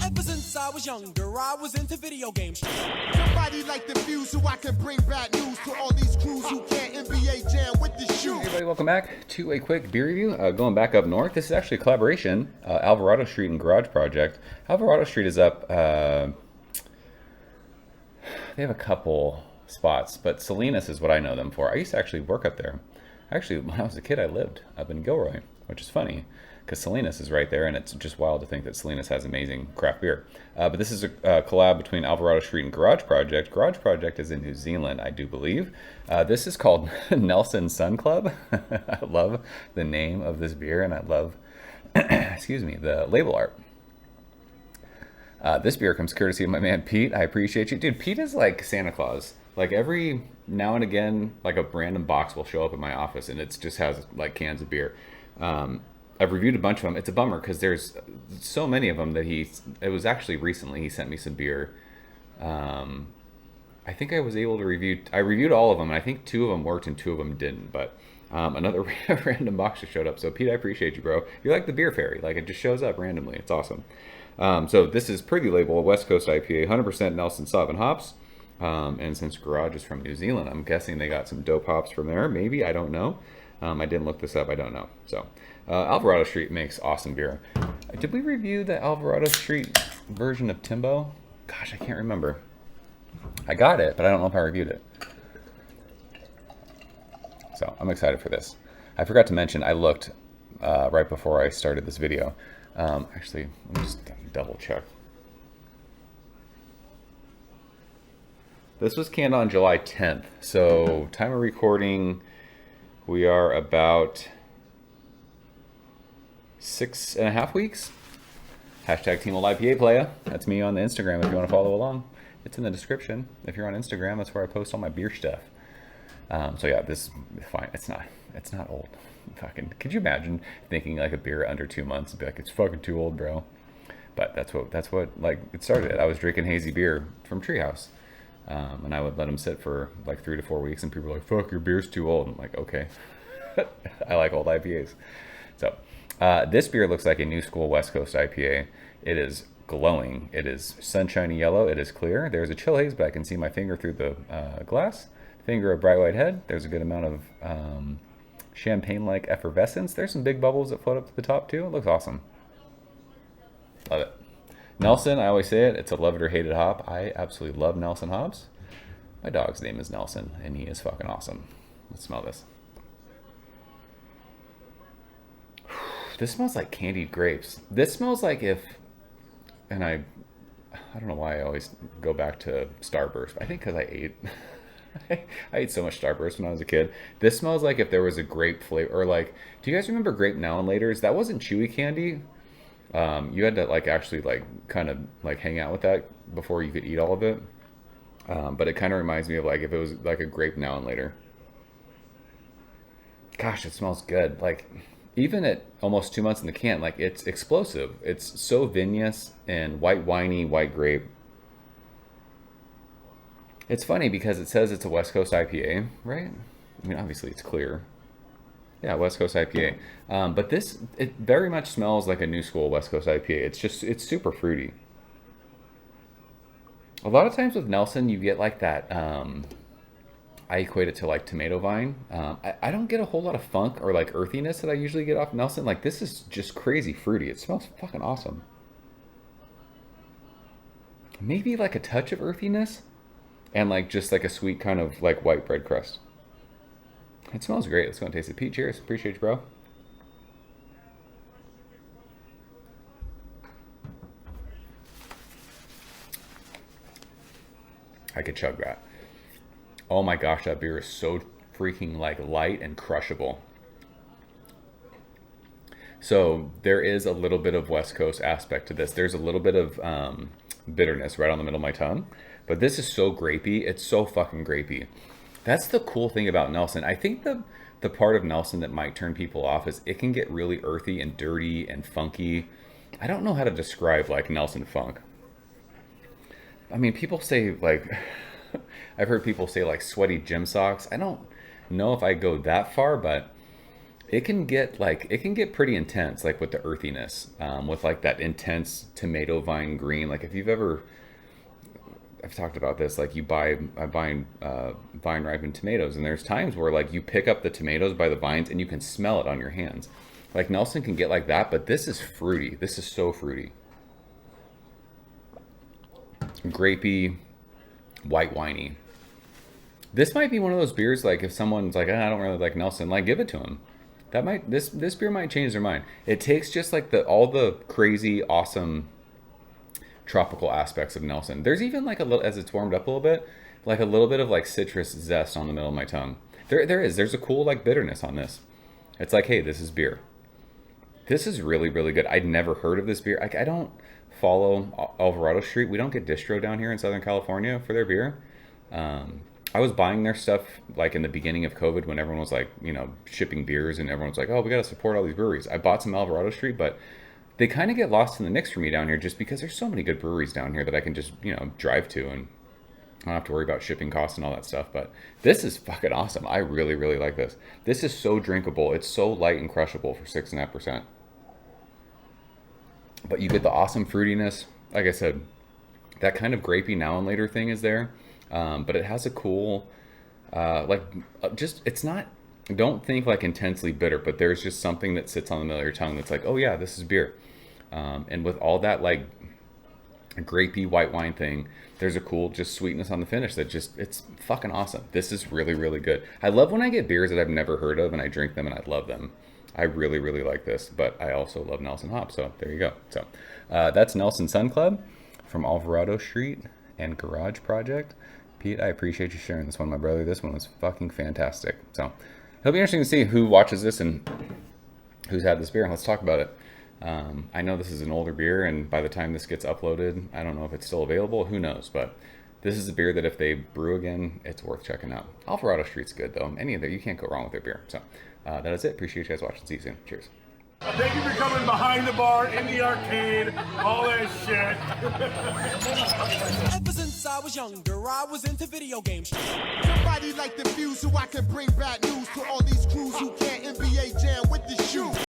Ever since I was younger, I was into video games. Somebody like the fuse so I can bring bad news to all these crews who can't NBA jam with the shoe. Hey everybody, welcome back to a quick beer review. Going back up north, this is actually a collaboration, Alvarado Street and Garage Project. Alvarado Street is up, they have a couple spots, but Salinas is what I know them for. I used to actually work up there. Actually, when I was a kid, I lived up in Gilroy, which is funny because Salinas is right there, and it's just wild to think that Salinas has amazing craft beer. But this is a collab between Alvarado Street and Garage Project. Garage Project is in New Zealand, I do believe. This is called Nelson Sun Club. I love the name of this beer, and I love, excuse me, the label art. This beer comes courtesy of my man Pete. I appreciate you. Dude, Pete is like Santa Claus. Like every now and again, like a random box will show up in my office and it just has like cans of beer. I've reviewed a bunch of them. It's a bummer because there's so many of them that it was actually recently he sent me some beer. I think I was able to I reviewed all of them and I think 2 of them worked and 2 of them didn't, but another random box just showed up. So Pete, I appreciate you, bro. You're like the beer fairy. Like it just shows up randomly. It's awesome. So this is Pretty Label, a West Coast IPA, 100% Nelson Sauvin hops. And since Garage is from New Zealand, I'm guessing they got some dope hops from there. Maybe, I don't know. I didn't look this up, I don't know. So, Alvarado Street makes awesome beer. Did we review the Alvarado Street version of Timbo? Gosh, I can't remember. I got it, but I don't know if I reviewed it. So, I'm excited for this. I forgot to mention, I looked right before I started this video. Actually, let me just double check. This was canned on July 10th, so time of recording, we are about 6.5 weeks. Hashtag Team Old IPA Playa. That's me on the Instagram if you want to follow along. It's in the description. If you're on Instagram, that's where I post all my beer stuff. So yeah, this is fine. It's not old. Fucking, could you imagine thinking like a beer under 2 months and be like, it's fucking too old, bro? But that's what like it started at. I was drinking hazy beer from Treehouse. And I would let them sit for like 3 to 4 weeks, and people were like, fuck, your beer's too old. I'm like, okay. I like old IPAs. So, this beer looks like a new school West Coast IPA. It is glowing. It is sunshiny yellow. It is clear. There's a chill haze, but I can see my finger through the glass. Finger of bright white head. There's a good amount of champagne-like effervescence. There's some big bubbles that float up to the top, too. It looks awesome. Love it. Nelson, I always say it, it's a love it or hate it hop. I absolutely love Nelson hops. My dog's name is Nelson, and he is fucking awesome. Let's smell this. This smells like candied grapes. This smells like if, and I don't know why I always go back to Starburst. I think because I ate, I ate so much Starburst when I was a kid. This smells like if there was a grape flavor, or like, do you guys remember Grape Now and Laters? That wasn't chewy candy. You had to like actually like kind of like hang out with that before you could eat all of it. But it kind of reminds me of like if it was like a Grape Now and Later. Gosh, it smells good. Like even at almost 2 months in the can, like it's explosive. It's so vinous and white winey, white grape. It's funny because it says it's a West Coast IPA, right? I mean, obviously it's clear. Yeah, West Coast IPA. But this, it very much smells like a new school West Coast IPA. It's super fruity. A lot of times with Nelson, you get like that, I equate it to like tomato vine. I don't get a whole lot of funk or like earthiness that I usually get off Nelson. Like this is just crazy fruity. It smells fucking awesome. Maybe like a touch of earthiness and like just like a sweet kind of like white bread crust. It smells great. Let's go and taste it. Pete, cheers. Appreciate you, bro. I could chug that. Oh my gosh, that beer is so freaking like light and crushable. So there is a little bit of West Coast aspect to this. There's a little bit of bitterness right on the middle of my tongue. But this is so grapey. It's so fucking grapey. That's the cool thing about Nelson. I think the part of Nelson that might turn people off is it can get really earthy and dirty and funky. I don't know how to describe like Nelson funk. I mean, people say like, I've heard people say like sweaty gym socks. I don't know if I go that far, but it can get pretty intense, like with the earthiness, with like that intense tomato vine green. Like if you've ever, I've talked about this, like I buy vine ripened tomatoes, and there's times where like you pick up the tomatoes by the vines and you can smell it on your hands. Like Nelson can get like that, but this is fruity. This is so fruity. Grapey, white winey. This might be one of those beers, like if someone's like, I don't really like Nelson, like give it to him. This beer might change their mind. It takes just like all the crazy, awesome tropical aspects of Nelson. There's even like a little, as it's warmed up a little bit, like a little bit of like citrus zest on the middle of my tongue. There's a cool like bitterness on this. It's like, hey, this is beer. This is really, really good. I'd never heard of this beer. I don't follow Alvarado Street. We don't get distro down here in Southern California for their beer. I was buying their stuff like in the beginning of COVID when everyone was like, shipping beers and everyone was like, oh, we got to support all these breweries. I bought some Alvarado Street, but they kind of get lost in the mix for me down here just because there's so many good breweries down here that I can just, drive to, and I don't have to worry about shipping costs and all that stuff. But this is fucking awesome. I really, really like this. This is so drinkable. It's so light and crushable for 6.5%. But you get the awesome fruitiness. Like I said, that kind of grapey now and later thing is there. But it has a cool, it's not, don't think like intensely bitter, but there's just something that sits on the middle of your tongue that's like, oh yeah, this is beer. And with all that like grapey white wine thing, there's a cool just sweetness on the finish that it's fucking awesome. This is really, really good. I love when I get beers that I've never heard of and I drink them and I love them. I really, really like this, but I also love Nelson hops. So there you go. So that's Nelson Sun Club from Alvarado Street and Garage Project. Pete, I appreciate you sharing this one, my brother. This one was fucking fantastic. So it'll be interesting to see who watches this and who's had this beer. Let's talk about it. I know this is an older beer, and by the time this gets uploaded, I don't know if it's still available. Who knows? But this is a beer that if they brew again, it's worth checking out. Alvarado Street's good, though. Any of that, you can't go wrong with their beer. So that is it. Appreciate you guys watching. See you soon. Cheers. Thank you for coming behind the bar, in the arcade, all that shit. Ever since I was younger, I was into video games. Somebody like the fuse so I can bring bad news to all these crews who can't NBA jam with the shoe.